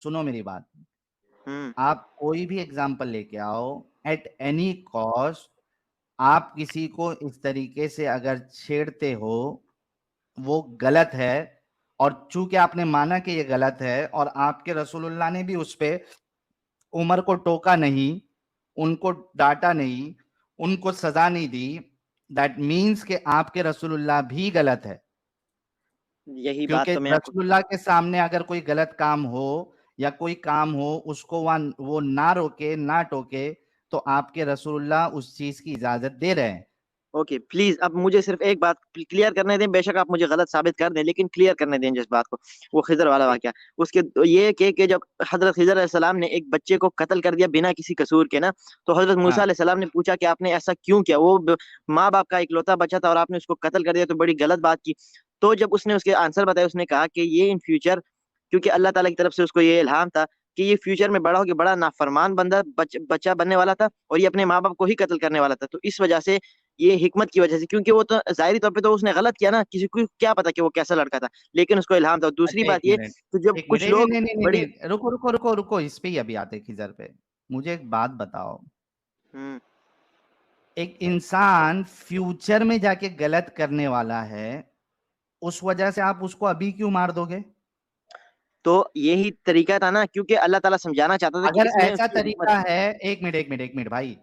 सुनो मेरी बात, हम्म। आप कोई भी एग्जाम्पल लेके आओ, एट एनी कॉस्ट आप किसी को इस तरीके से अगर छेड़ते हो वो गलत है। और चूंकि आपने माना कि ये गलत है और आपके रसूलुल्लाह ने भी उस पे उमर को टोका नहीं, उनको डांटा नहीं, उनको सजा नहीं दी, दैट मीन्स कि आपके रसूलुल्लाह भी गलत है। यही बात क्योंकि तो मैं आपको, रसूलुल्लाह के सामने अगर कोई गलत काम हो या कोई काम हो उसको वहां वो ना रोके ना टोके तो आपके रसूलुल्लाह उस चीज की इजाजत दे रहे हैं। ओके प्लीज अब मुझे सिर्फ एक बात क्लियर करने दें, बेशक आप मुझे गलत साबित कर दें लेकिन क्लियर करने दें जिस बात को, वो खिजर वाला वाकया। उसके ये कि जब हजरत खिजर अलैहिस्सलाम ने एक बच्चे को कत्ल कर दिया बिना किसी कसूर के ना, तो हजरत मूसा हाँ, अलैहिस्सलाम ने पूछा कि आपने ऐसा क्यों किया, वो माँ बाप का इकलौता बच्चा था और आपने उसको कत्ल कर दिया, तो बड़ी गलत बात की। तो जब उसने उसके आंसर बताया, उसने कहा कि ये इन फ्यूचर, क्योंकि अल्लाह ताला की तरफ से उसको ये इल्हाम था कि ये फ्यूचर में बड़ा होकर बड़ा नाफरमान बंदा बच्चा बनने वाला था और ये अपने माँ बाप को ही कत्ल करने वाला था। तो इस वजह से, ये हिकमत की वजह से, क्योंकि वो तो जाहिरी तौर पे तो उसने गलत किया ना, किसी को क्या पता कि वो कैसा लड़का था, लेकिन उसको इल्हाम था। दूसरी अच्छा एक बात ये, मिनट, तो जब एक मिनट, कुछ नहीं नहीं लोग नहीं नहीं बड़ी, नहीं, रुको रुको रुको रुको, इस पे ही अभी आते खिजर पे। मुझे एक बात बताओ, हम्म, एक इंसान फ्यूचर में जाके गलत करने वाला है, उस वजह से आप उसको अभी क्यों मार दोगे? तो यही तरीका था ना, क्योंकि अल्लाह ताला समझाना चाहता था कि अगर इसमें ऐसा उसकी हिकमत तरीका है। है, एक मिनट एक मिनट एक मिनट भाई,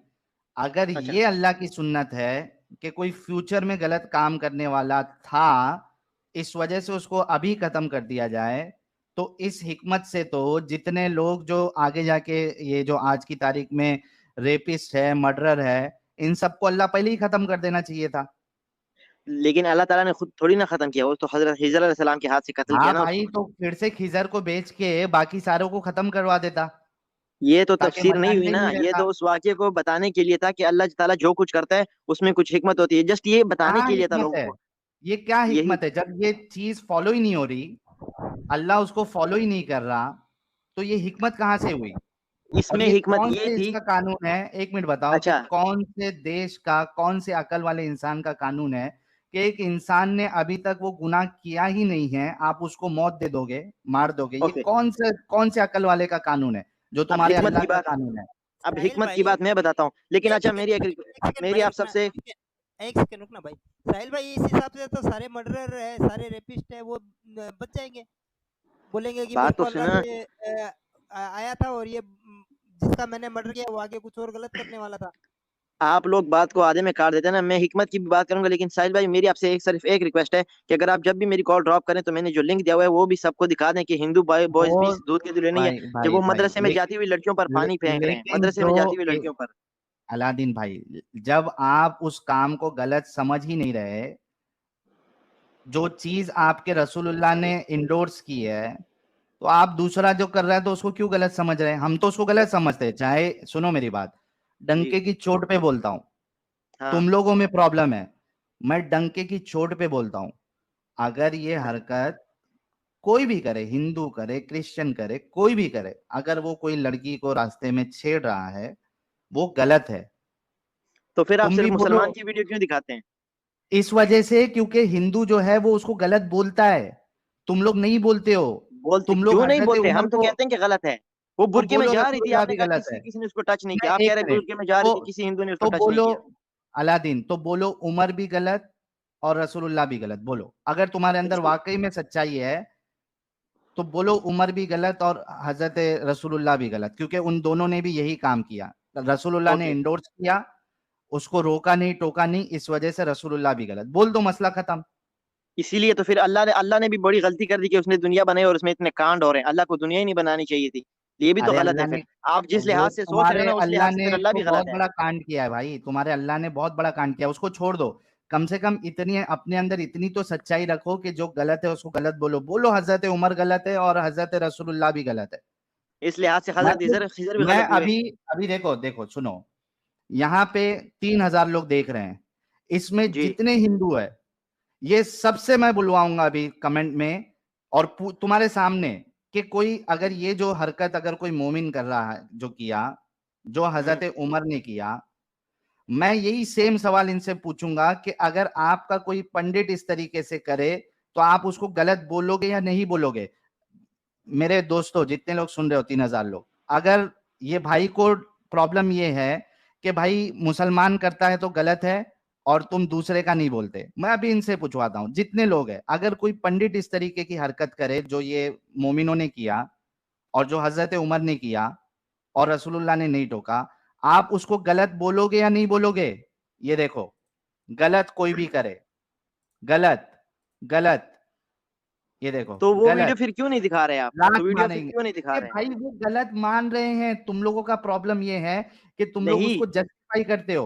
अगर अच्छा। ये अल्लाह की सुन्नत है कि कोई फ्यूचर में गलत काम करने वाला था, इस वजह से उसको अभी खत्म कर दिया जाए, तो इस हिकमत से तो जितने लोग जो आगे जाके ये जो आज की तारीख में रेपिस्ट है, मर्डरर है, इन सबको अल्लाह पहले ही खत्म कर देना चाहिए था। लेकिन अल्लाह ताला ने खुद थोड़ी ना खत्म किया, वो तो हजरत हिजर अलैहिस्सलाम के हाथ से कत्ल हाँ किया ना भाई, उसको। तो फिर से खिजर को बेच के बाकी सारों को खत्म करवा देता, ये तो ताकि तफसीर नहीं मजाल हुई ही ना, नहीं ये रहता। तो उस वाक्य को बताने के लिए था कि अल्लाह ताला जो कुछ करता है उसमें कुछ हिकमत होती है, जस्ट ये क्या बताने के लिए था हिकमत लोगों है? को। ये क्या यही, हिकमत है जब ये चीज फॉलो ही नहीं हो रही, अल्लाह उसको फॉलो ही नहीं कर रहा, तो ये हिकमत कहां से हुई? और इसमें ये हिकमत कौन ये से थी। इसका कानून है? एक मिनट बताओ कि अच्छा। कौन से देश का, कौन से अकल वाले इंसान का कानून है कि एक इंसान ने अभी तक वो गुनाह किया ही नहीं है, आप उसको मौत दे दोगे, मार दोगे? ये ओके, कौन से अकल वाले का कानून है? जो अब तुम्हारे हिकमत अल्लाह की का बात, कानून है। अब साहिल हिकमत की भाई, बात मैं बताता हूँ, लेकिन एक अच्छा सेकंड, एक सेकंड मेरी भाई, आप सबसे, एक सेकंड रुकना भाई। साहिल भाई, इस हिसाब से तो सारे मर्डरर है, सारे रेपिस्ट है, वो बच जाएंगे। बोलेंगे कि मेरे बात को तो अल्लाह सुना। से आया था और ये जिसका मैंने मर्डर किया वो आगे कुछ और गलत करने वाला था। आप लोग बात को आधे में काट देते हैं ना, मैं हिकमत की भी बात करूंगा, लेकिन साहिल भाई मेरी आपसे एक सिर्फ एक रिक्वेस्ट है कि अगर आप जब भी मेरी कॉल ड्रॉप करें तो मैंने जो लिंक दिया हुआ है वो भी सबको दिखा दें कि हिंदू बॉयज भी वो दूध के दूल्हे नहीं है, भाई जब भाई वो भाई मदरसे में जाती हुई लड़कियों पर पानी फेंक रहे हैं, लेकिन मदरसे जो में जाती हुई लड़कियों पर। अलादीन भाई, जब आप उस काम को गलत समझ ही नहीं रहे, जो चीज आपके रसूलुल्लाह ने इंडोर्स की है, तो आप दूसरा जो कर रहा है तो उसको क्यों गलत समझ रहे हैं? हम तो उसको गलत समझते हैं, चाहे सुनो मेरी बात, जी। डंके की चोट पे बोलता हूं। हाँ। तुम लोगों में प्रॉब्लम है, मैं डंके की चोट पे बोलता हूं। अगर ये अच्छा। हरकत कोई भी करे, हिंदू करे, क्रिश्चियन करे, कोई भी करे, अगर वो कोई लड़की को रास्ते में छेड़ रहा है, वो गलत है। तो फिर आप तुम सिर्फ भी बोलो, मुसलमान की वीडियो क्यों दिखाते हैं? इस वजह से क्योंकि हिंदू जो है वो उसको गलत बोलता है, तुम लोग नहीं बोलते हो। बोलते तुम लोग क्यों नहीं हजरत बोलते, उमर हम तो को कहते हैं कि गलत है। वो तो बुरके में बोलो जा रही थी, रसूलुल्लाह आपने भी कहा गलत किसी है। किसी ने उसको टच नहीं मैं किया, आप कह एक रहे मिनट, बुरके में जा रही तो थी, किसी हिंदू ने उसको तो टच नहीं बोलो किया। अलादीन, तो बोलो उमर भी गलत और रसूलुल्लाह भी गलत। बोलो अगर तुम्हारे अंदर इसलिए वाकई में सच्चाई है तो बोलो उमर भी गलत और हजरत रसूलुल्लाह भी गलत, क्योंकि उन दोनों ने भी यही काम किया। रसूलुल्लाह ने ओके, इंडोर्स किया, उसको रोका नहीं टोका नहीं, इस वजह से रसूलुल्लाह भी गलत। बोल दो, मसला खत्म। इसीलिए तो फिर अल्लाह ने भी बड़ी गलती कर दी कि उसने दुनिया बनाई और उसमें इतने कांड हो रहे हैं, अल्लाह को दुनिया ही नहीं बनानी चाहिए थी। ये भी तो अरे गलत है अल्लाह फिर। ने, आप जिस वो लिहाज से सोच रहे तुम्हारे हो ना, उस अल्लाह लिहाज से ने फिर अल्लाह तो भी बहुत गलत है। बड़ा कांड किया है भाई, तुम्हारे अल्लाह ने बहुत बड़ा कांड किया, उसको छोड़ दो। कम से कम इतनी अपने अंदर इतनी तो सच्चाई रखो कि जो गलत है उसको गलत बोलो। बोलो हजरत उमर गलत है और हजरत रसूलुल्लाह भी गलत है। इस लिहाज से मैं हजरत खुद खिजर भी मैं गलत हुए। अभी अभी देखो देखो सुनो, यहाँ पे 3,000 लोग देख रहे हैं, इसमें जी। जितने हिंदू है ये सबसे मैं बुलवाऊंगा अभी कमेंट में, और तुम्हारे सामने, कि कोई अगर ये जो हरकत अगर कोई मोमिन कर रहा है, जो किया, जो हम्म। हजरत उमर ने किया, मैं यही सेम सवाल इनसे पूछूंगा कि अगर आपका कोई पंडित इस तरीके से करे तो आप उसको गलत बोलोगे या नहीं बोलोगे? मेरे दोस्तों जितने लोग सुन रहे हो 3000 लोग, अगर ये भाई को प्रॉब्लम ये है कि भाई मुसलमान करता है तो गलत है और तुम दूसरे का नहीं बोलते, मैं अभी इनसे पूछवाता हूँ जितने लोग हैं, अगर कोई पंडित इस तरीके की हरकत करे जो ये मोमिनों ने किया और जो हजरत उमर ने किया और रसूलुल्लाह ने नहीं टोका, आप उसको गलत बोलोगे या नहीं बोलोगे? ये देखो, गलत कोई भी करे, गलत गलत, ये देखो तो वो वीडियो गलत, फिर क्यों नहीं दिखा रहे आप? लाख तो वीडियो फिर मानेंगे क्यों नहीं दिखा कि रहे? भाई वो गलत मान रहे हैं। तुम लोगों का प्रॉब्लम ये है कि तुम लोग नहीं उसको जस्टिफाई करते हो।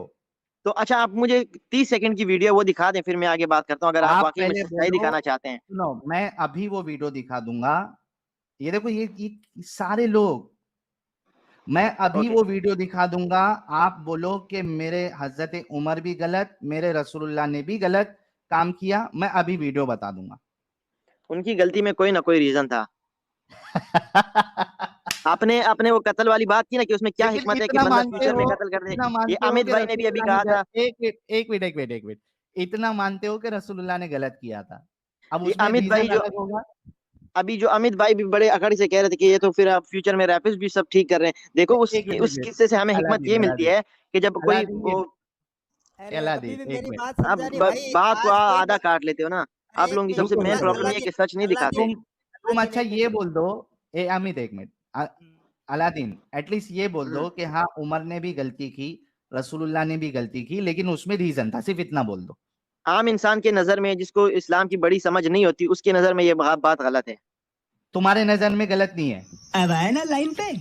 तो अच्छा, आप मुझे 30 सेकंड की वीडियो वो दिखा दें, फिर मैं आगे बात करता हूँ, अगर आप आप वाकई में पहले सच्चाई बोलो, दिखाना चाहते हैं। सुनो, मैं अभी वो वीडियो दिखा दूंगा। ये देखो, ये सारे लोग, मैं अभी ओके, वो वीडियो दिखा दूंगा। आप बोलो कि मेरे हजरत उमर भी गलत, मेरे रसूलुल्लाह ने भी गलत काम किया, मैं अभी वीडियो बता दूंगा। उनकी गलती में कोई ना कोई रीजन था। आपने आपने वो कत्ल वाली बात की ना, कि उसमें क्या लेकिन हिकमत है कि इतना बंदा मानते फ्यूचर में हो, कत्ल कर दे। इतना ये मानते हो अमित कि भाई ने भी अभी रसूलुल्लाह ने कहा था। एक मिनट, एक मिनट, एक मिनट, एक मिनट, इतना मानते हो कि रसूलुल्लाह ने गलत किया था, अब ये उसमें अमित भाई रीजन जो अलग होगा। अभी जो अमित भाई भी बड़े अकड़ से कह रहे थे कि ये तो फिर आप फ्यूचर में रैपिस्ट भी सब ठीक कर रहे हैं। देखो एक मिनट, एक उस मिनट, किस्से से हमें हिकमत ये अलादीन, मिलती अलादीन, है कि जब कोई वो, अलादीन, अरे अभी अलादीन, भी एक मेरी मिनट, बात आप समझा नहीं भाई। बात को आज कोई आधा काट लेते हो ना। अरे आप एक लोगों की मिनट, सबसे रुको मेन रुको प्रॉब्लम रुको, ये है कि सच नहीं दिखाते। अल्लादीन, तुम अच्छा एक ये मिनट। बोल दो, ए अमित एक मिनट, अलादीन एटलीस्ट ये बोल हम्म, दो कि हाँ उमर ने भी गलती की, रसूलुल्लाह ने भी गलती की, लेकिन उसमें रीजन था, सिर्फ इतना बोल दो। आम इंसान के नजर में, जिसको इस्लाम की बड़ी समझ नहीं होती, उसकी नजर में ये बात गलत है। तुम्हारे नजर में गलत नहीं है? अब आए ना लाइन पे।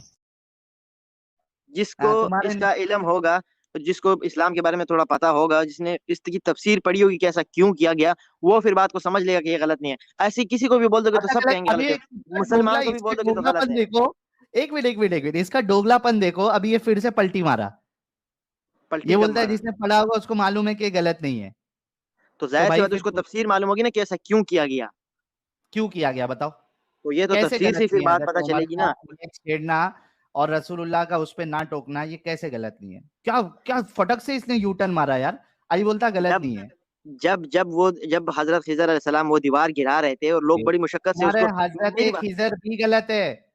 जिसको तुम्हारे इसका इल्म होगा, तो जिसको इस्लाम के बारे में थोड़ा पता होगा, जिसने इसकी तफसीर पढ़ी होगी कि ऐसा क्यों किया गया, वो फिर बात को समझ लेगा कि ये गलत नहीं है। ऐसी किसी को भी बोल दोगे तो अच्छा सब गलत, कहेंगे अभी गलत है। इसका मुसलमान को भी इसका बोल दोगे तो गलत दोगलापन है। देखो। एक मिनट, एक मिनट, एक मिनट, इसका दोगलापन देखो, अभी ये फिर से पलटी मारा। पलटी ये कब बोलता है मारा? जिसने पढ़ा होगा उसको मालूम है कि ये गलत नहीं है। तो तो जाहिर सी भाई बात है, फिर उसको तफसीर मालूम होगी ना कि ऐसा क्यों किया गया। क्यों किया गया बताओ? तो ये तो कैसे तफसीर गलत से फिर नहीं है? बात हज़रत पता उमर चलेगी का ना। उन्हें छेड़ना और रसूलुल्लाह का उस पे ना टोकना, ये कैसे गलत नहीं है? क्या क्या फटक से इसने यू टर्न मारा यार। आई बोलता गलत जब नहीं है। जब हजरत खिजर अलैहिस्सलाम वो दीवार गिरा रहे थे और लोग ये बड़ी मुशक्कत से तुम्हारे उसको, हजरत मेरी खिजर भी गलत है।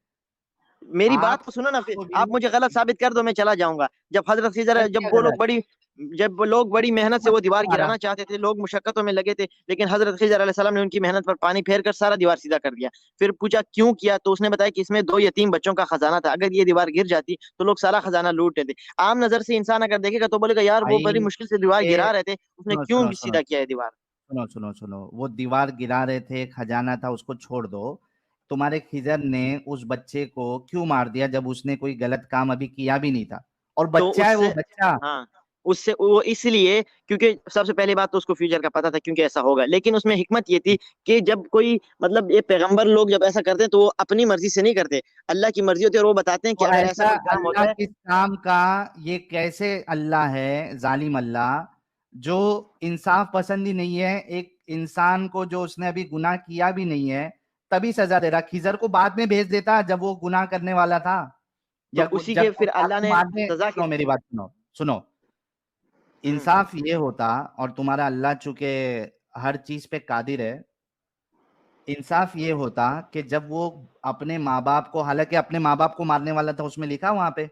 मेरी बात आप को सुनो ना, फिर को आप भी मुझे गलत साबित कर दो, मैं चला जाऊंगा। जब हजरत खिजर, कर दिया गलत। जब वो लोग बड़ी मेहनत से मत वो दीवार मारा। गिराना चाहते थे, लोग मुशक्कतों में लगे थे, लेकिन हजरत खिजर अलैहिस्सलाम ने उनकी मेहनत पर पानी फेर कर सारा दीवार सीधा कर दिया। फिर पूछा क्यों किया, तो उसने बताया कि इसमें 2 यतीम बच्चों का खजाना था, अगर ये दीवार गिर जाती तो लोग सारा खजाना लूट लेते। आम नजर से इंसान अगर देखेगा तो बोलेगा यार वो भाई बड़ी मुश्किल से दीवार ये गिरा रहे थे, उसने सुनो क्यों सुनो सुनो सीधा किया है दीवार। सुनो सुनो सुनो, वो दीवार गिरा रहे थे, खजाना था, उसको छोड़ दो। तुम्हारे खिजर ने उस बच्चे को क्यों मार दिया जब उसने कोई गलत काम अभी किया भी नहीं था? और तो बच्चा है उससे, वो, बच्चा। हाँ, उससे वो इसलिए क्योंकि सबसे पहली बात तो उसको फ्यूचर का पता था, क्योंकि ऐसा होगा। लेकिन उसमें हिकमत ये थी कि जब कोई, मतलब ये पैगंबर लोग जब ऐसा करते हैं तो वो अपनी मर्जी से नहीं करते, अल्लाह की मर्जी होती है, और वो बताते हैं कि तो अगर ऐसा ऐसा कोई काम अल्लाह होता है। किस काम का? ये कैसे अल्लाह है, जालिम अल्लाह, जो इंसाफ पसंद ही नहीं है एक इंसान को, जो उसने अभी गुनाह किया भी नहीं है तभी सजा दे रहा। खिजर को बाद में भेज देता जब वो गुनाह करने वाला था, तो या उसी जब के फिर अल्लाह आपको ने मारने, सजा सुनो मेरी बात, सुनो सुनो, हम्म, इंसाफ ये होता, और तुम्हारा अल्लाह चूंकि हर चीज पे कादिर है, इंसाफ ये होता कि जब वो अपने माँ बाप को, हालांकि अपने माँ बाप को मारने वाला था, उसमें लिखा वहां पे,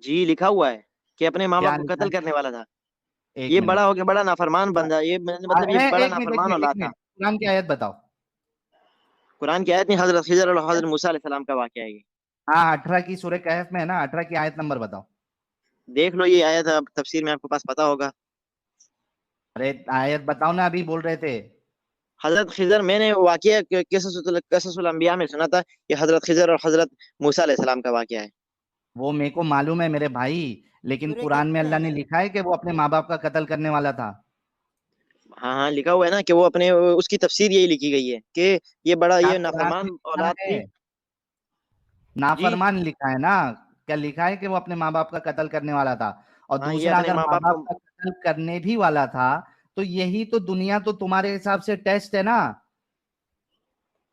जी लिखा हुआ है कि अपने माँ बाप क्या को लिखा कत्ल है? करने वाला था। एक ये मिनट, बड़ा हो गया बड़ा नाफरमान बंदा, ये मतलब ये बड़ा एक मिनट, एक नाफरमान मिनट, एक औलाद था। मिनट, कुरान की आयत बताओ। कुरान की आयत नहीं, हजरत खिजर और हजरत मूसा अलैहिस्सलाम का वाकया है ये। हाँ, 18 की सूरह कहफ में है ना, 18 की आयत नंबर बताओ। देख लो ये आयत, अब तफसीर में आपके पास पता होगा। अरे आयत बताओ ना, अभी बोल रहे थे। हजरत खिजर, मैंने वाकया कससुल अंबिया में सुना था, ये हजरत खिजर और हजरत मूसा अलैहिस्सलाम का वाकया है। वो मेरे को मालूम है मेरे भाई, लेकिन सूर्य कुरान कहफ में में है अल्लाह ने ना? लिखा है कि वो अपने माँ बाप का कत्ल करने वाला था। हाँ हाँ, लिखा हुआ है ना कि वो अपने, उसकी तफसीर यही लिखी गई है कि ये बड़ा, क्या ये कुरान में नाफरमान लिखा औलाद है? थी। जी, नाफरमान लिखा है ना? क्या लिखा है कि वो अपने माँ बाप का कत्ल करने वाला था? और हाँ, ये दूसरा, अपने अगर माँ माँ बाप बाप को, का कत्ल करने भी वाला था, तो यही तो दुनिया तो तुम्हारे हिसाब से टेस्ट है ना,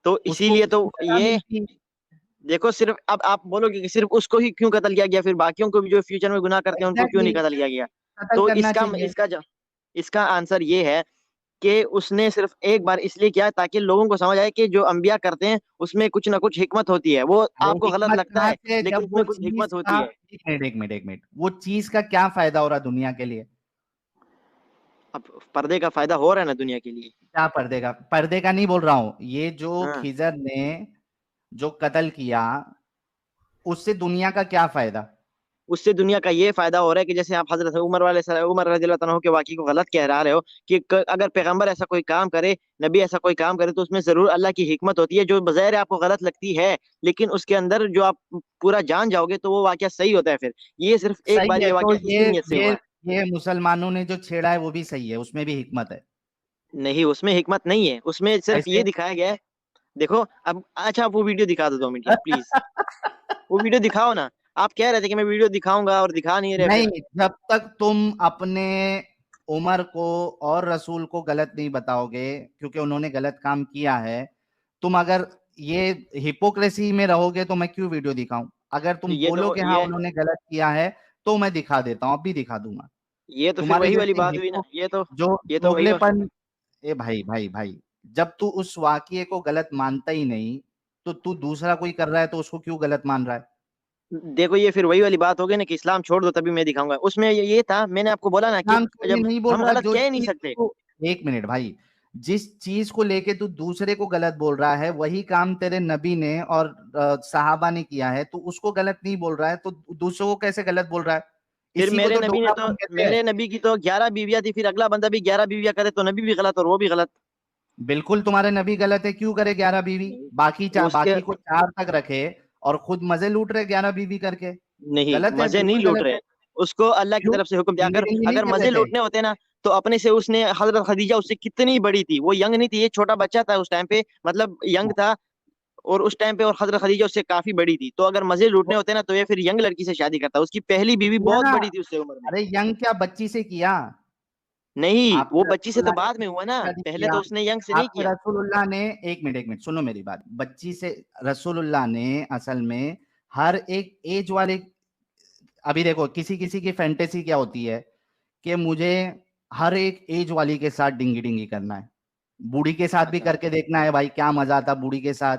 तो उसको इसीलिए तो उसकी सजा ये, मिलती। देखो सिर्फ अब आप बोलोगे कि सिर्फ उसको ही क्यों कत्ल किया गया, फिर बाकियों को भी जो फ्यूचर में गुनाह करते हैं उनको क्यों एग्जैक्टली, नहीं कत्ल किया गया? कत्ल तो करना इसका चाहिए। इसका इसका आंसर ये है कि उसने सिर्फ एक बार इसलिए किया ताकि लोगों को समझ आए कि जो अंबिया करते हैं उसमें कुछ ना कुछ हिकमत होती है। वो अरे आपको गलत हिकमत लगता कहाँ है से, लेकिन जब वो उसमें कुछ चीज हिकमत होती का, है। एक मिनट एक मिनट एक मिनट, वो चीज का क्या फायदा हो रहा दुनिया के लिए? अब पर्दे का फायदा हो रहा है ना दुनिया के लिए। क्या पर्दे का? पर्दे का नहीं बोल रहा हूं, ये जो हाँ, खिजर ने जो कत्ल किया, उससे दुनिया का क्या फायदा? उससे दुनिया का ये फायदा हो रहा है कि जैसे आप हजरत उमर रज़ियल्लाहु अन्हु के वाक़ई को गलत कह रहे हो कि अगर पैगंबर ऐसा कोई काम करे, नबी ऐसा कोई काम करे, तो उसमें जरूर अल्लाह की हिकमत होती है जो बज़ाहिर आपको गलत लगती है, लेकिन उसके अंदर जो आप पूरा जान जाओगे तो वो वाकया सही होता है। फिर ये सिर्फ एक सही बार है, ये तो वाकया इसी ये नीयत से ये हुआ है। ये मुसलमानों ने जो छेड़ा है वो भी सही है, उसमें भी हिकमत है। नहीं, उसमें हिकमत नहीं है, उसमें सिर्फ ये ऐसे दिखाया गया है। देखो अब अच्छा, आप वो वीडियो दिखा दो 2 मिनट यार प्लीज। वो वीडियो दिखाओ ना। आप कह रहे थे कि मैं वीडियो दिखाऊंगा और दिखा नहीं रहे नहीं, फिर। जब तक तुम अपने उमर को और रसूल को गलत नहीं बताओगे, क्योंकि उन्होंने गलत काम किया है, तुम अगर ये हिपोक्रेसी में रहोगे तो मैं क्यों वीडियो दिखाऊं? अगर तुम ये बोलो तो कि हाँ उन्होंने गलत किया है, तो मैं दिखा देता हूं, अब भी दिखा दूंगा। ये तो फिर तुम्हारे वही वाली जैसे बात हुई ना। हिपो जो ये तो वही दोगलेपन, ए भाई भाई भाई, जब तू उस वाकये को गलत मानता ही नहीं, तो तू दूसरा कोई कर रहा है तो उसको क्यों गलत मान रहा है? देखो ये फिर वही वाली बात हो गई ना कि इस्लाम छोड़ दो तभी मैं दिखाऊंगा। उसमें ये था, मैंने आपको बोला ना कि इस्लाम को ये जब नहीं बोल हम रहा, गलत जो कह ही नहीं चीज सकते। को, एक मिनट भाई, जिस चीज को लेके तू दूसरे को गलत बोल रहा है वही काम तेरे नबी ने और सहाबा ने किया है, तो उसको गलत नहीं बोल रहा है तो दूसरों को कैसे गलत बोल रहा है? फिर इसी को तो दोगलापन कहते हैं। मेरे नबी की तो 11 बीवियां थी, फिर अगला बंदा भी 11 बीवियां करे तो नबी भी गलत और वो भी गलत। बिल्कुल, तुम्हारे नबी गलत है, क्यों करे 11 बीवी? उसके बाकी को 4 तक रखे और खुद मजे लूट रहे 11 बीवी करके। नहीं, गलत है, मजे नहीं बिल्कुल लूट गलत रहे। है। उसको अल्लाह की क्यों? तरफ से हुक्म दिया। डिंगी अगर डिंगी नहीं अगर कर रहे मजे थे? लूटने होते ना तो अपने से उसने हजरत खदीजा उससे कितनी बड़ी थी, वो यंग नहीं थी, ये छोटा बच्चा था उस टाइम पे, मतलब यंग था। और उस टाइम पे और हजरत खदीजा उससे काफी बड़ी थी, तो अगर मजे लूटने वो होते ना तो ये फिर यंग लड़की से शादी करता। उसकी पहली बीवी किया बहुत ना। बड़ी थी उससे उम्र में। अरे यंग क्या, बच्ची से किया। नहीं, वो आपके बच्ची से तो रसूलुल्लाह ने बाद में हुआ बच्ची ना, से शादी पहले किया। तो उसने यंग से नहीं आपके किया। रसूलुल्लाह ने, एक मिनट सुनो मेरी बात, बच्ची से, रसूलुल्लाह ने असल में हर एक एज वाले, अभी देखो किसी किसी की फैंटेसी क्या होती है कि मुझे हर एक एज वाली के साथ डिंगी डिंगी करना है, बूढ़ी के साथ भी अच्छा। करके देखना है, भाई क्या मजा आता बूढ़ी के साथ,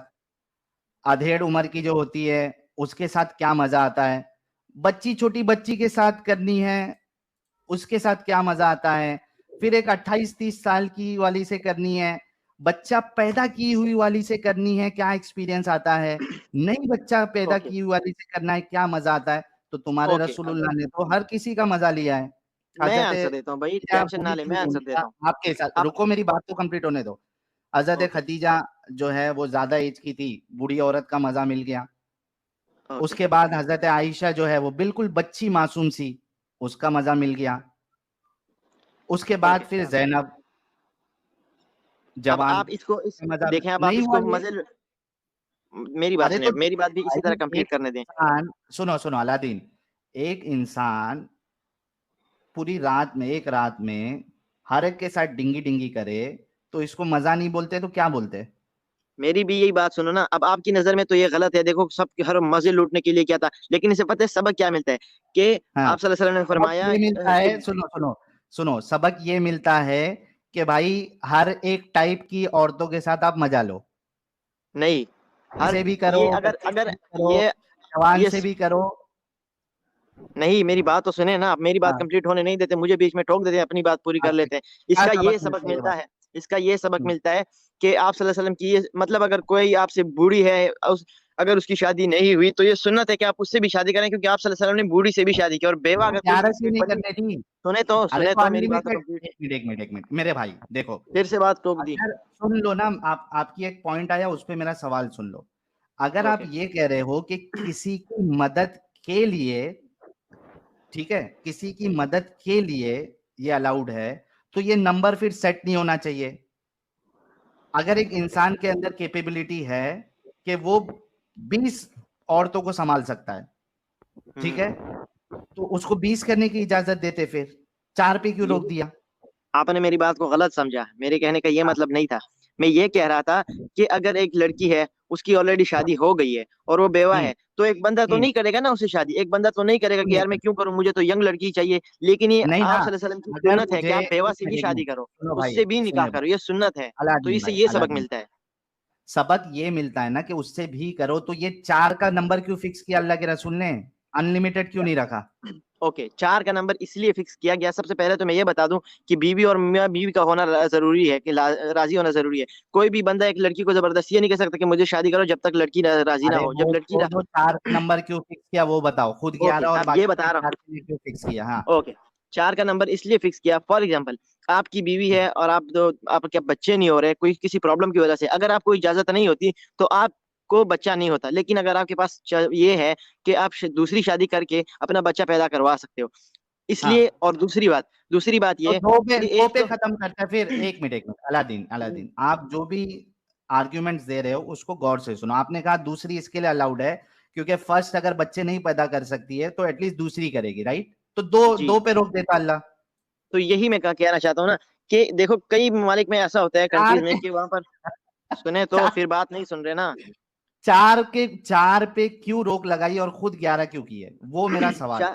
अधेड़ उम्र की जो होती है उसके साथ क्या मजा आता है, बच्ची छोटी बच्ची के साथ करनी है उसके साथ क्या मजा आता है, फिर एक 28-30 साल की वाली से करनी है, बच्चा पैदा की हुई वाली से करनी है, क्या एक्सपीरियंस आता है, नई बच्चा पैदा ओके की हुई वाली से करना है, क्या मजा आता है। तो तुम्हारे ओके। रसूलुल्लाह ने तो हर किसी का मजा लिया है। मैं हजरत आंसर देता हूँ भाई, खदीजा टेंशन ना बूढ़ी ले, क्यों मैं आंसर होंगी? देता हूँ। आपके साथ आप रुको, मेरी बात तो कंप्लीट होने दो। हजरत ओके खदीजा जो है वो ज्यादा एज की थी, बूढ़ी औरत का मजा मिल गया। ओके। उसके बाद हजरत आयशा जो है वो बिल्कुल बच्ची मासूम सी, उसका मजा मिल गया। उसके बाद ओके फिर जैनब अब जवान, आप इसको इस मजा देखें, अब आप नहीं हुआ इसको ये। मजे मेरी बात अरे सुनिए, तो अब मेरी बात भी इसी तरह भाई, कंप्लीट एक करने दें। इंसान, सुनो सुनो अलादीन, एक इंसान पूरी रात में, एक रात में हर एक के साथ डिंगी डिंगी करे, तो इसको मजा नहीं बोलते तो क्या बोलते? मेरी भी यही बात सुनो ना। अब आपकी नजर में तो ये गलत है, देखो सब हर मजे लूटने के लिए क्या था, लेकिन इसे पता है सबक क्या मिलता है कि हाँ, आप सल्लल्लाहु अलैहि वसल्लम ने सबक फरमाया ये मिलता कि है, सुनो सुनो सुनो, सबक ये मिलता है कि भाई हर एक टाइप की औरतों के साथ आप मजा लो, नहीं, हर से भी करो, ये अगर बच्ची से अगर भी करो, ये जवान ये से भी करो। नहीं, मेरी बात तो सुने ना। आप मेरी बात हाँ, कंप्लीट होने नहीं देते, मुझे बीच में टोक देते हैं, अपनी बात पूरी कर अच्छा, लेते हैं। क्या इसका ये सबक सबक मिलता है ये मिलता बात? है, इसका ये सबक मिलता है कि आप सल्लल्लाहु अलैहि वसल्लम की ये मतलब अगर कोई आपसे बूढ़ी है, अगर उसकी शादी नहीं हुई तो ये सुन्नत है कि आप उससे भी शादी करें, क्योंकि आप सल्लल्लाहु अलैहि वसल्लम ने बूढ़ी से भी शादी की। और बेवा तो अगर कोई 11 किसी क्यों नहीं बंदी करने थी? अरे सुने तो तो मेरी बात तो अनलिमिटेड, कंप्लीट। एक मिनट मेरे भाई देखो, फिर से बात टोक दी। अगर सुन लो ना, आप आपकी एक पॉइंट आया उस पे मेरा सवाल सुन लो। अगर आप ओके ये कह रहे हो कि किसी की मदद के लिए, ठीक है, किसी की मदद के लिए ये अलाउड है, तो ये नंबर फिर सेट नहीं होना चाहिए। अगर एक इंसान के अंदर कैपेबिलिटी है कि वो 20 औरतों को संभाल सकता है, ठीक है, हम्म। तो उसको 20 करने की इजाजत देते, फिर 4 पे क्यों ये रोक दिया? आपने मेरी बात को गलत समझा, मेरे कहने का ये हाँ, मतलब नहीं था। मैं ये कह रहा था कि अगर एक लड़की है, उसकी ऑलरेडी शादी हो गई है और वो बेवा है, तो एक बंदा तो हम्म, नहीं करेगा ना उससे शादी, एक बंदा तो नहीं करेगा क्यों कि नहीं यार मैं कर क्यों करूं, मुझे तो यंग लड़की चाहिए। लेकिन ये नहीं ना, आप सल्लल्लाहु अलैहि वसल्लम की अगर सुन्नत है कि मुझे आप बेवा एक से भी मिनट शादी करो, सुनो भाई, उससे भी निकाह सुनो करो, ये सुन्नत है। तो अलादीन इससे भाई, ये सबक अलादीन, मिलता है। सबक ये मिलता है ना कि उससे भी करो, तो ये 4 का नंबर क्यों फिक्स किया अल्लाह के रसूल ने? अनलिमिटेड क्यों नहीं रखा? ओके, 4 का नंबर इसलिए फिक्स किया गया, सबसे पहले तो मैं ये बता दूं कि बीवी और मियां बीवी का होना जरूरी है, कि राजी होना जरूरी है। कोई भी बंदा एक लड़की को जबरदस्ती ये नहीं कह सकता कि मुझे शादी करो जब तक लड़की राजी ना अरे हो। जब वो लड़की छोड़ो, 4 का नंबर क्यों फिक्स किया वो बताओ, खुद ओके 11 और अब ये बाकी के बता रहा 4 के लिए क्यों फिक्स किया? हाँ, हूँ। ओके, 4 का नंबर इसलिए फिक्स किया, फॉर एग्जाम्पल आपकी बीवी है और आप दो, आपके बच्चे नहीं हो रहे कोई किसी प्रॉब्लम की वजह से, अगर आपको इजाजत नहीं होती तो आपको बच्चा नहीं होता। लेकिन अगर आपके पास ये है कि आप दूसरी शादी करके अपना बच्चा पैदा करवा सकते हो, इसलिए। हाँ, और दूसरी बात तो ये कि दो एक पे तो खत्म करते हैं फिर। एक मिनट, एक मिनट, अलादीन, अलादीन, आप जो भी आर्ग्यूमेंट्स दे रहे हो उसको गौर से सुनो। आपने कहा दूसरी इसके लिए अलाउड है क्योंकि फर्स्ट अगर बच्चे नहीं पैदा कर सकती है तो एटलीस्ट दूसरी करेगी, राइट? तो दो जी, दो पे रोक देता अल्लाह। तो यही मैं कहना चाहता हूँ ना कि देखो कई ममालिक में ऐसा होता है चार कंट्रीज में के कि वहां पर सुने तो चार फिर बात नहीं सुन रहे ना। चार पे क्यों रोक लगाई और खुद 11 क्यों की है, वो मेरा सवाल है।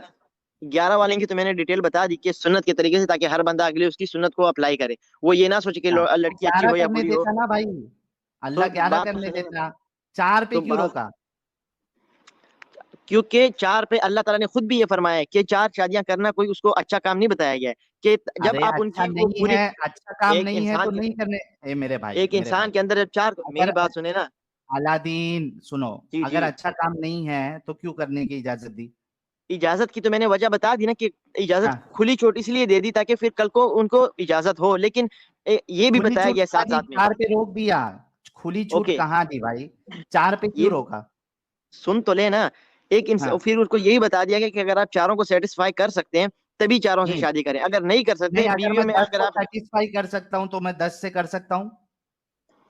11 वाले की तो मैंने डिटेल बता दी कि सुन्नत के तरीके से, ताकि हर बंदा अगले उसकी सुन्नत को अप्लाई करे, वो ये ना सोचे कि तो लड़की अच्छी 11 हो या करने बुरी हो। देता ना भाई, तो अल्लाह 11 बात तो करने सुने ना, देता, 4 पे तो क्यों बात, रोका? क्योंकि 4 पे अल्लाह ताला ने खुद भी ये फरमाया है कि 4 शादियां करना कोई उसको अच्छा काम नहीं बताया गया है, कि जब अरे आप अच्छा उनकी वो नहीं पूरी, है, अच्छा काम एक नहीं है तो इंसान के नहीं करने। ए मेरे भाई, एक मेरे इंसान भाई, के अंदर जब 4, अगर मेरी बात सुने ना। अलादीन सुनो, जी जी, अगर अच्छा काम नहीं है तो क्यों करने की इजाजत दी? इजाजत की तो मैंने वजह बता दी ना कि इजाजत हाँ, खुली छूट इसलिए दे दी ताकि फिर कल को उनको इजाजत हो। लेकिन ये भी खुली बताया छूट गया कहाँ साथ दी? साथ में। 4 पे रोक दिया। खुली छूट ओके, कहाँ दी भाई? 4 पे क्यों ये रोका? सुन तो ले ना। हाँ, फिर उसको यही बता दिया गया कि अगर आप चारों को सेटिस्फाई कर सकते हैं तभी चारों से हम्म, शादी करें, अगर नहीं कर नहीं, सकते अगर बीवियों मैं में 10 अगर को आप, सेटिस्फाई कर सकता हूँ तो मैं 10 से कर सकता हूँ।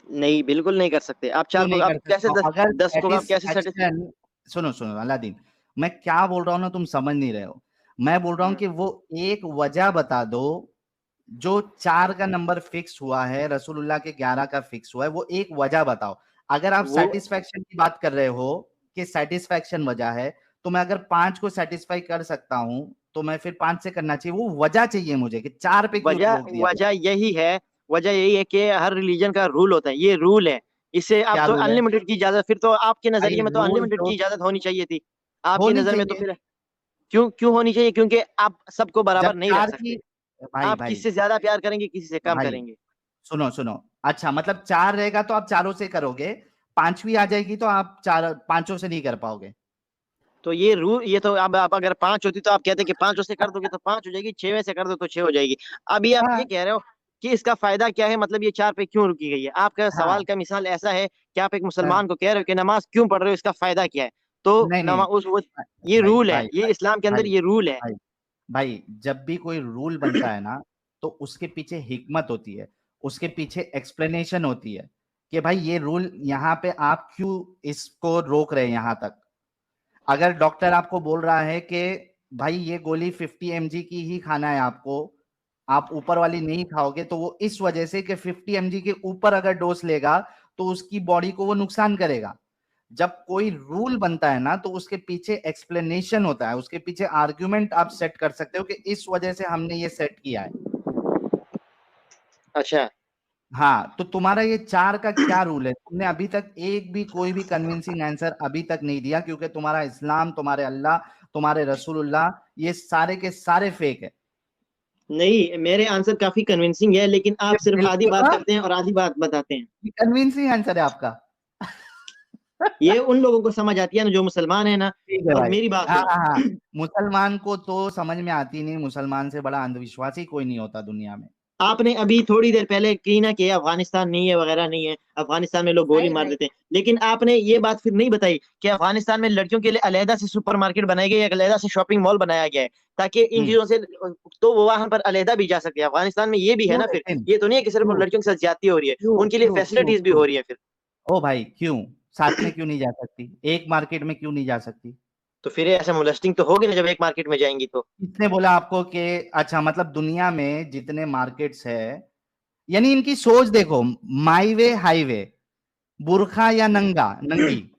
नहीं बिल्कुल नहीं कर सकते। आप क्यों 4 को नहीं आप कर कैसे सकता हूँ? अगर 10 को आप कैसे सेटिस्फाई। सेटिस्फैक्शन, सुनो सुनो अलादीन, मैं क्या बोल रहा हूँ ना, तुम समझ नहीं रहे हो। मैं बोल रहा हूँ कि वो एक वजह बता दो, जो 4 का नंबर फिक्स हुआ है, रसूलुल्लाह के 11 का फिक्स हुआ है, वो एक वजह बताओ। अगर आप वो सेटिस्फैक्शन की बात कर रहे हो कि सेटिस्फैक्शन वजह है, तो मैं अगर 5 को सेटिस्फाई कर सकता हूं तो मैं फिर 5 से करना चाहिए। वो वजह चाहिए मुझे कि 4 पे क्यों वजह रोक दिया? वजह यही है, वजह यही है कि हर रिलीजन का रूल होता है, ये रूल है। इससे आप क्या तो रूल है अनलिमिटेड की इजाजत, फिर तो आपके भाई? नजरिए में तो रूल अनलिमिटेड तो की इजाजत होनी चाहिए थी। आपकी होनी नजर में तो चाहिए। फिर क्यों क्यों होनी चाहिए? क्योंकि आप सबको जब बराबर नहीं रख 4 की, सकते। भाई आप भाई किसी से ज्यादा प्यार करेंगे, किसी से कम भाई करेंगे। सुनो सुनो, अच्छा मतलब 4 रहेगा तो आप चारों से करोगे, 5वीं आ जाएगी तो आप चार पांचों से नहीं कर पाओगे। तो ये रूल, ये तो अब आप अगर 5 होती तो आप कहते कि 5 से कर दोगे तो 5 हो जाएगी, 6 से कर दो तो 6 हो जाएगी। अभी आप ये हाँ, कह रहे हो कि इसका फायदा क्या है, मतलब ये 4 पे क्यों रुकी गई है। आपका हाँ, सवाल का मिसाल ऐसा है कि आप एक हाँ, मुसलमान को कह रहे हो कि नमाज क्यों पढ़ रहे हो, इसका फायदा क्या है। तो नहीं नहीं, नमा उस वो ये भाई रूल है, भाई ये भाई इस्लाम के अंदर भाई ये रूल है। भाई भाई, जब भी कोई रूल बनता है ना, तो उसके पीछे हिकमत होती है, उसके पीछे एक्सप्लेनेशन होती है कि भाई ये रूल यहाँ पे आप क्यों इसको रोक रहे हैं यहाँ तक। अगर डॉक्टर आपको बोल रहा है कि भाई ये गोली 50 mg की ही खाना है आपको, आप ऊपर वाली नहीं खाओगे, तो वो इस वजह से कि 50 mg के ऊपर अगर डोज लेगा तो उसकी बॉडी को वो नुकसान करेगा। जब कोई रूल बनता है ना तो उसके पीछे एक्सप्लेनेशन होता है, उसके पीछे आर्ग्यूमेंट आप सेट कर सकते हो कि इस वजह से हमने ये सेट किया है। अच्छा, हाँ, तो तुम्हारा ये 4 का क्या रूल है? तुमने अभी तक एक भी कोई भी कन्विंसिंग आंसर अभी तक नहीं दिया, क्योंकि तुम्हारा इस्लाम, तुम्हारे अल्लाह, तुम्हारे रसूलुल्लाह, ये सारे के सारे फेक है। नहीं मेरे आंसर काफी कन्विंसिंग है, लेकिन ये आप सिर्फ आधी बिल्कुल बात हाँ, करते हैं और आधी बात बताते हैं। ये कन्विंसिंग आंसर है आपका। ये उन लोगों को समझ आती है ना जो मुसलमान है ना। ठीक है और भाई, मेरी बात हाँ हाँ हाँ, सुनो, मुसलमान को तो समझ में आती नहीं, मुसलमान से बड़ा अंधविश्वासी कोई नहीं होता दुनिया में। आपने अभी थोड़ी देर पहले की ना कि अफगानिस्तान नहीं है वगैरह नहीं है, अफगानिस्तान में लोग गोली नहीं मार नहीं, देते हैं, लेकिन आपने ये बात फिर नहीं बताई कि अफगानिस्तान में लड़कियों के लिए अलहदा से सुपरमार्केट बनाई गई है, अलहदा से शॉपिंग मॉल बनाया गया है, ताकि इन हम्म, चीजों से तो वो वहां पर अलहदा भी जा सके। अफगानिस्तान में ये भी है क्यों ना, फिर लेकिन, ये तो नहीं है कि सिर्फ क्यों लड़कियों के साथ ज्यादती हो रही है, क्यों उनके लिए क्यों क्यों फैसिलिटीज भी क्यों हो रही है फिर। ओ भाई क्यों साथ में क्यों नहीं जा सकती? एक मार्केट में क्यों नहीं जा सकती? तो फिर ऐसा मोलेस्टिंग तो होगी ना जब एक मार्केट में जाएंगी तो। किसने बोला आपको कि, अच्छा मतलब दुनिया में जितने मार्केट्स है, यानी इनकी सोच देखो, माई वे हाईवे, बुरखा या नंगी,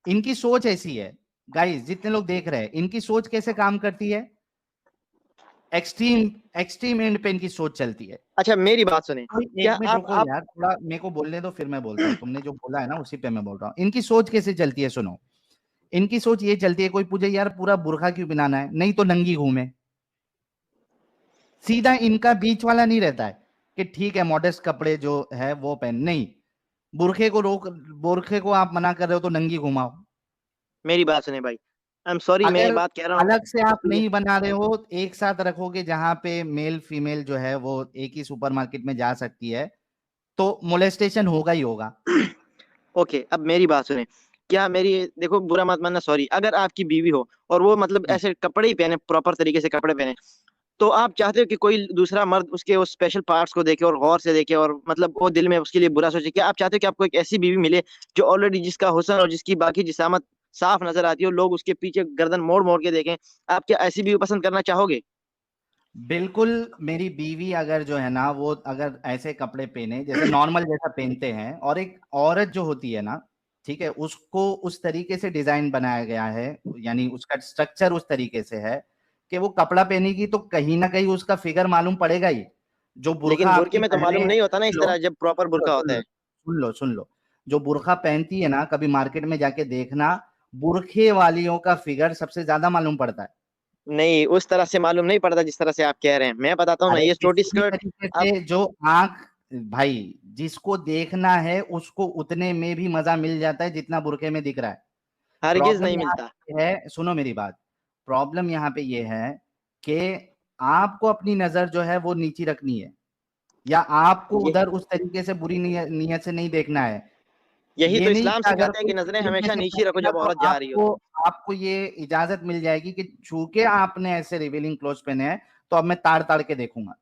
इनकी सोच ऐसी है गाइस, जितने लोग देख रहे हैं इनकी सोच कैसे काम करती है, एक्सट्रीम एंड पे इनकी सोच चलती है। अच्छा मेरी बात सुने, क्या एक मिनट आप रुको यार, थोड़ा मेरे को बोलने दो फिर मैं बोलता हूँ। तुमने जो बोला है ना उसी पे मैं बोल रहा हूँ। इनकी सोच कैसे चलती है सुनो, इनकी सोच ये चलती है, कोई पूछे यार पूरा बुरखा क्यों पहनाना है, नहीं तो नंगी घूमे। सीधा इनका बीच वाला नहीं रहता है कि ठीक है मॉडेस्ट कपड़े जो है वो पहन, नहीं, बुरखे को आप मना कर रहे हो तो नंगी घुमाओ। मेरी बात सुने भाई, आई एम सॉरी, मैं ये अगर बात कह रहा हूँ। अलग से आप नहीं बना रहे हो, एक साथ रखोगे जहां पे मेल फीमेल जो है वो एक ही सुपरमार्केट में जा सकती है, तो मोलेस्टेशन होगा ही होगा। ओके, अब मेरी बात सुने, क्या मेरी, देखो बुरा मत मानना, सॉरी, अगर आपकी बीवी हो और वो मतलब ऐसे कपड़े ही पहने, प्रॉपर तरीके से कपड़े पहने, तो आप चाहते हो कि कोई दूसरा मर्द उसके उस स्पेशल पार्ट्स को देखे और गौर से देखे और मतलब वो दिल में उसके लिए बुरा सोचे? क्या आप चाहते हो कि आपको एक ऐसी बीवी मिले जो ऑलरेडी, जिसका हुस्न और जिसकी बाकी जिसामत साफ नजर आती हो, लोग उसके पीछे गर्दन मोड़ मोड़ के देखें? आप क्या ऐसी बीवी पसंद करना चाहोगे? बिल्कुल, मेरी बीवी अगर जो है ना वो अगर ऐसे कपड़े पहने जैसे नॉर्मल जैसा पहनते हैं, और एक औरत जो होती है ना, ठीक है, उसको उस तरीके से डिजाइन बनाया गया है, यानी उसका स्ट्रक्चर उस तरीके से है कि वो कपड़ा पहनेगी तो कहीं ना कहीं उसका फिगर मालूम पड़ेगा ही। जो बुर्खा लेकिन बुरके आपकी में तो बहनें, मालूम नहीं होता ना इस सुन लो तरह, जब प्रॉपर सुन लो बुरका सुन होता लो है। सुन लो सुन लो, जो बुर्खा पहनती है ना, कभी मार्केट में जाके देखना, बुरखे वालियों का फिगर सबसे ज्यादा मालूम पड़ता है। नहीं, उस तरह से मालूम नहीं पड़ता जिस तरह से आप कह रहे हैं। मैं बताता हूँ ना, अरे ये छोटी किसी भी स्कर्ट, तरीके आप, से जो आंख, भाई जिसको देखना है उसको उतने में भी मजा मिल जाता है जितना बुरखे में दिख रहा है। हरगिज प्रॉब्लम नहीं यहाँ मिलता। पे है, सुनो मेरी बात, प्रॉब्लम यहाँ पे ये है कि आपको अपनी नजर जो है वो नीची रखनी है, या आपको ये उधर उस तरीके से बुरी नीयत से नहीं देखना है। यही ये तो नहीं इस्लाम कि अगर सिखाता है कोई कि इस नजरें तरीके हमेशा से नीची रखो पहनेगा जब तो औरत जा रही हो। आपको आपको ये इजाजत मिल जाएगी कि चूंकि आपने ऐसे रिवीलिंग क्लोथ पहने हैं तो अब मैं ताड़ ताड़ के देखूंगा।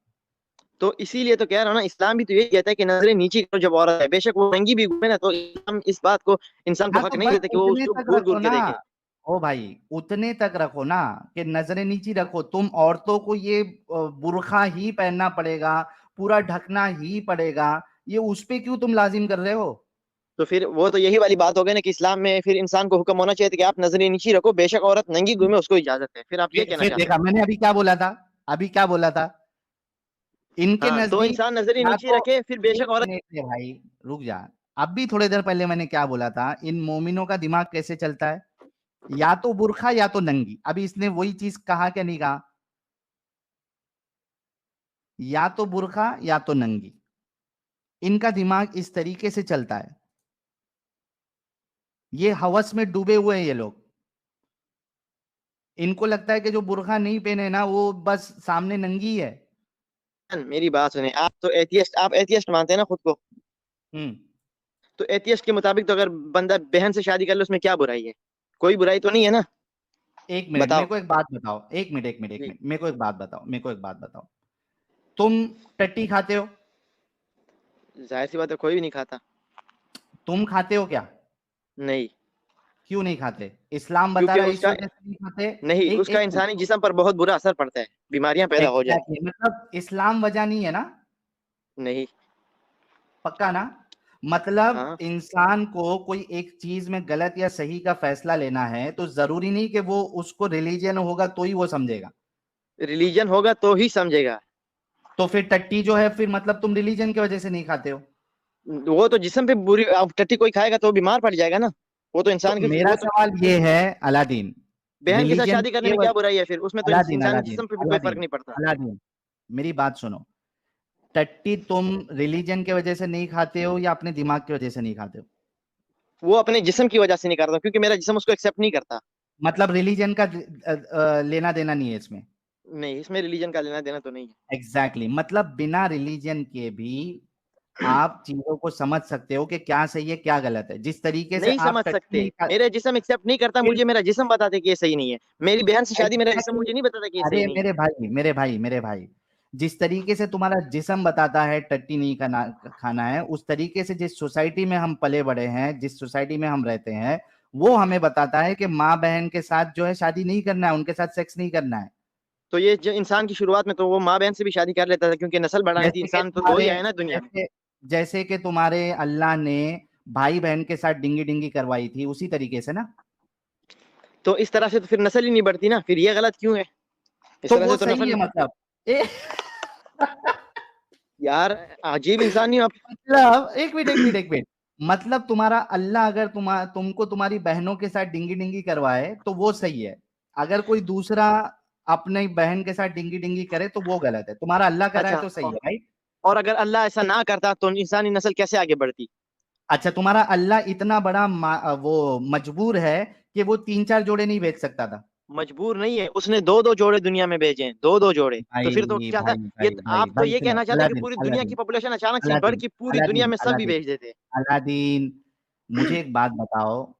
तो इसीलिए तो कह रहा हूँ ना, इस्लाम भी तो यही कहता है कि नजरें नीची करो जब औरत है, बेशक वो नंगी भी घूमे ना, तो इस्लाम इस बात को, इंसान को हाँ हक तो नहीं बस देता कि वो उतने उसको तक घूर रखो घूर के ना, देखे। ओ भाई उतने तक रखो ना कि नजरें नीची रखो। तुम औरतों को ये बुर्खा ही पहनना पड़ेगा, पूरा ढकना ही पड़ेगा, ये उस पे क्यों तुम लाजिम कर रहे हो? तो फिर वो तो यही वाली बात हो गई ना कि इस्लाम में फिर इंसान को हुक्म होना चाहिए था कि आप नजरें नीची रखो, बेशक औरत नंगी घूमे उसको इजाजत है। फिर आप ये कहना फिर चाहते देखा मैंने अभी क्या बोला था, अभी क्या बोला था, हैं? इनके हाँ, तो नजदीक इंसान नजरें या नीची तो, रखे, फिर एक बेशक औरत। मिनट है भाई, रुक जा। अभी थोड़ी देर पहले मैंने क्या बोला था, इन मोमिनों का दिमाग कैसे चलता है, या तो बुरखा या तो नंगी। अभी इसने वही चीज कहा क्या नहीं कहा, या तो बुरखा या तो नंगी, इनका दिमाग इस तरीके से चलता है। ये हवस में डूबे हुए हैं ये लोग। इनको लगता है कि जो बुरखा नहीं पहने ना वो बस सामने नंगी है। मेरी बात सुने, आप तो एथियस्ट, आप एथियस्ट मानते हैं ना खुद को? हम्म। तो एथियस्ट के मुताबिक तो अगर बंदा बहन से शादी कर ले उसमें क्या बुराई है? कोई बुराई तो नहीं है ना? एक मिनट मेरे बताओ। को एक बात बताओ, एक जी। मिनट मेरे को एक बात बताओ, मेरे को एक बात बताओ, तुम टट्टी खाते हो? जाहिर सी बात है, कोई भी नहीं खाता। तुम खाते हो क्या? नहीं। क्यों नहीं खाते? इस्लाम बता क्योंकि रहा है इस उसका, वजह से नहीं खाते। नहीं, एक उसका एक मिनट, इंसानी जिस्म पर बहुत बुरा असर पड़ता है, बीमारियां पैदा हो जाती एग्जैक्टली, मतलब इस्लाम वजह नहीं है ना? हैं। नहीं। पक्का ना? मतलब हाँ, इंसान को कोई एक चीज में गलत या सही का फैसला लेना है तो जरूरी नहीं कि वो उसको रिलीजन होगा तो ही वो समझेगा। रिलीजन होगा तो ही समझेगा। तो फिर टट्टी जो है, फिर मतलब तुम रिलीजन की वजह से नहीं खाते हो? वो तो जिस्म पे बुरी, अब टट्टी कोई खाएगा तो वो बीमार पड़ जाएगा ना। वो तो तो इंसान की, मेरा वो तो सवाल ये है, अलादीन, बहन के साथ रिलीजन शादी करने में क्या बुराई है? फिर उसमें तो अलादीन इंसानी अलादीन जिस्म पे भी कोई फर्क अलादीन नहीं पड़ता। अलादीन, मेरी बात सुनो, टट्टी तुम रिलीजन की वजह से नहीं खाते हो या अपने दिमाग की वजह से नहीं खाते हो? वो अपने जिस्म की वजह से नहीं करता, क्योंकि मेरा जिस्म उसको एक्सेप्ट नहीं करता। मतलब रिलीजन का लेना देना नहीं है इसमें। नहीं, इसमें रिलीजन का लेना देना तो नहीं एग्जैक्टली exactly. मतलब बिना रिलीजन के भी है। आप चीजों को समझ सकते हो कि क्या सही है क्या गलत है, जिस तरीके से नहीं आप समझ टट्टी सकते, नहीं खा, मेरा जिस्म एक्सेप्ट नहीं करता, फिर मुझे मेरा जिस्म बताते कि ये सही नहीं है। मेरी बहन से शादी, मेरा जिस्म एग्जैक्टली, मुझे नहीं बताता कि ये सही अरे नहीं है। मेरे भाई, जिस तरीके से तुम्हारा जिस्म बताता है टट्टी नहीं खाना खाना है, उस तरीके से जिस सोसाइटी में हम पले बड़े हैं, जिस सोसाइटी में हम रहते हैं, वो हमें बताता है कि माँ बहन के साथ जो है शादी नहीं करना है, उनके साथ सेक्स नहीं करना है। तो ये जो इंसान की शुरुआत में तो वो माँ बहन से भी शादी कर लेता था, क्योंकि नस्ल बढ़ानी थी, जैसे कि इंसान तो दो ही तुम्हारे आए ना दुनिया में। जैसे जैसे कि तुम्हारे अल्लाह ने भाई बहन के साथ डिंगी डिंगी करवाई थी, उसी तरीके से ना। तो इस तरह से तो फिर नस्ल ही नहीं बढ़ती ना, फिर ये गलत क्यों है? इस तो तरह वो से तो सही नस्ल है मतलब ए, यार अजीब इंसान नहीं हो आप। मतलब एक मिनट मतलब तुम्हारा अल्लाह अगर तुमको तुम्हारी बहनों के साथ डिंगी डिंगी करवाए तो वो सही है, अगर कोई दूसरा अपनी बहन के साथ डिंगी डिंगी करे तो वो गलत है, तुम्हारा अल्लाह कर रहा है अच्छा, तो सही है, राइट। और अगर अल्लाह ऐसा ना करता तो इंसानी नस्ल कैसे आगे बढ़ती? अच्छा, तुम्हारा अल्लाह इतना बड़ा वो मजबूर है कि वो 3-4 जोड़े नहीं बेच सकता था। मजबूर नहीं है, उसने दो दो जोड़े दुनिया में भेजे हैं, दो दो जोड़े। तो फिर तो भाई क्या था? भाई भाई भाई आप तो भाई ये सुनो, कहना चाहते हैं कि अलादीन पूरी दुनिया की अलादीन पॉपुलेशन अचानक से बढ़ अलादीन के पूरी दुनिया अलादीन में सब ही अलादीन भेज देते? अलादीन मुझे एक बात बताओ,